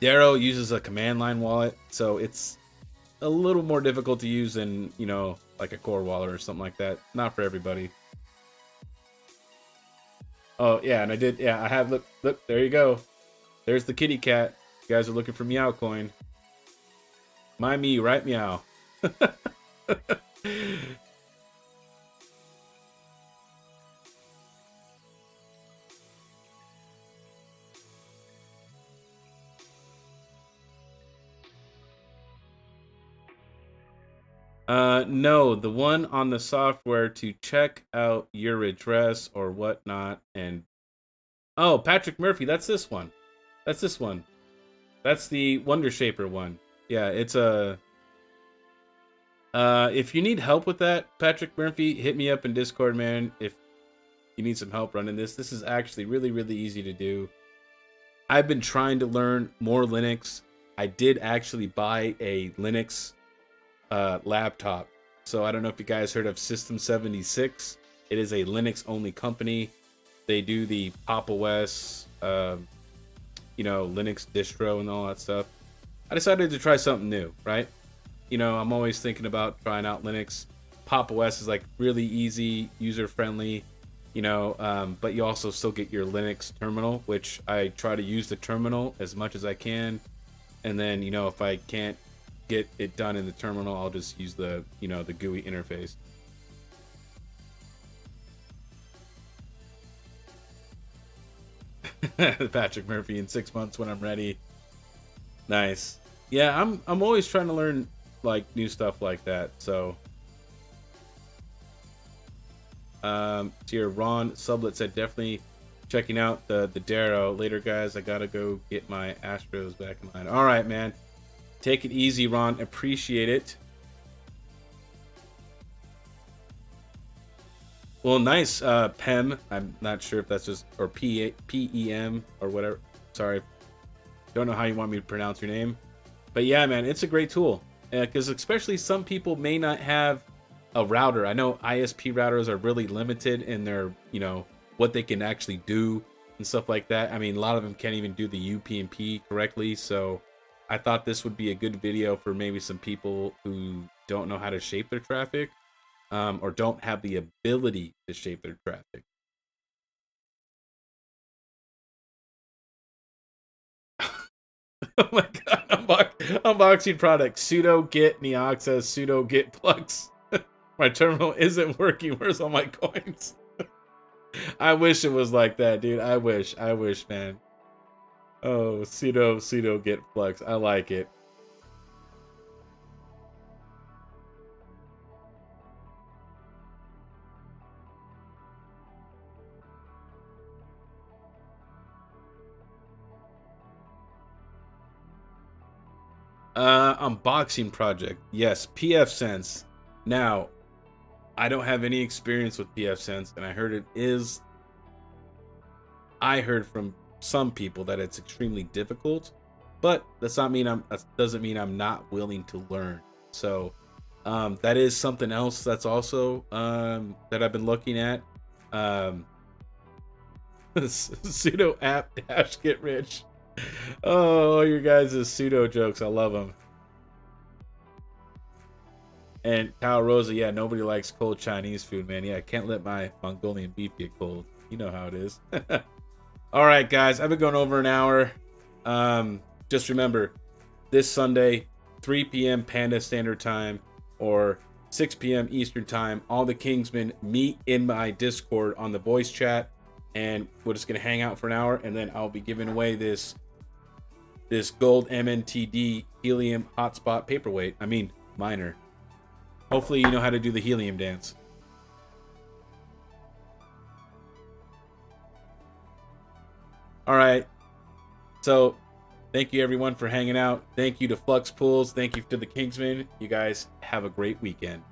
Darrow uses a command line wallet, so it's a little more difficult to use than, you know, like a core wallet or something like that. Not for everybody. Oh yeah, and I did. Yeah, I have. Look. There you go. There's the kitty cat. You guys are looking for Meow Coin. My me, right? Meow. No, the one on the software to check out your address or whatnot. And oh, Patrick Murphy, that's this one. That's this one. That's the Wondershaper one. Yeah, it's a. If you need help with that, Patrick Murphy, hit me up in Discord, man. If you need some help running this is actually really, really easy to do. I've been trying to learn more Linux. I did actually buy a Linux laptop. So I don't know if you guys heard of System 76. It is a Linux only company. They do the Pop OS, you know, Linux distro and all that stuff. I decided to try something new, right? You know, I'm always thinking about trying out Linux. Pop OS is like really easy, user friendly, you know, but you also still get your Linux terminal, which I try to use the terminal as much as I can. And then, you know, if I can't get it done in the terminal, I'll just use the, you know, the GUI interface. Patrick Murphy in 6 months when I'm ready. Nice. Yeah, I'm always trying to learn like new stuff like that. So here Ron Sublet said definitely checking out the Darrow later, guys. I gotta go get my Astros back in line. All right, man. Take it easy, Ron. Appreciate it. Well, nice, Pem. I'm not sure if that's just, or P-E-M or whatever. Sorry. Don't know how you want me to pronounce your name. But yeah, man, it's a great tool. Because especially some people may not have a router. I know ISP routers are really limited in their, you know, what they can actually do and stuff like that. I mean, a lot of them can't even do the UPnP correctly. So I thought this would be a good video for maybe some people who don't know how to shape their traffic. Or don't have the ability to shape their traffic. Oh my god, unboxing product. Sudo git Neox says sudo git Flux. My terminal isn't working. Where's all my coins? I wish it was like that, dude. I wish, man. Oh, sudo git Flux. I like it. Unboxing project. Yes, pfSense. Now, I don't have any experience with pfSense, and I heard from some people that it's extremely difficult, but that doesn't mean I'm not willing to learn. So, that is something else that's also that I've been looking at. Pseudo app dash get rich. Oh, your guys' pseudo jokes. I love them. And Kyle Rosa, yeah, nobody likes cold Chinese food, man. Yeah, I can't let my Mongolian beef get cold. You know how it is. All right, guys, I've been going over an hour. Just remember, this Sunday, 3 p.m. Panda Standard Time or 6 p.m. Eastern Time, all the Kingsmen meet in my Discord on the voice chat, and we're just gonna hang out for an hour, and then I'll be giving away this gold MNTD helium hotspot paperweight. I mean, miner. Hopefully you know how to do the helium dance. All right. So, thank you everyone for hanging out. Thank you to Flux Pools. Thank you to the Kingsmen. You guys have a great weekend.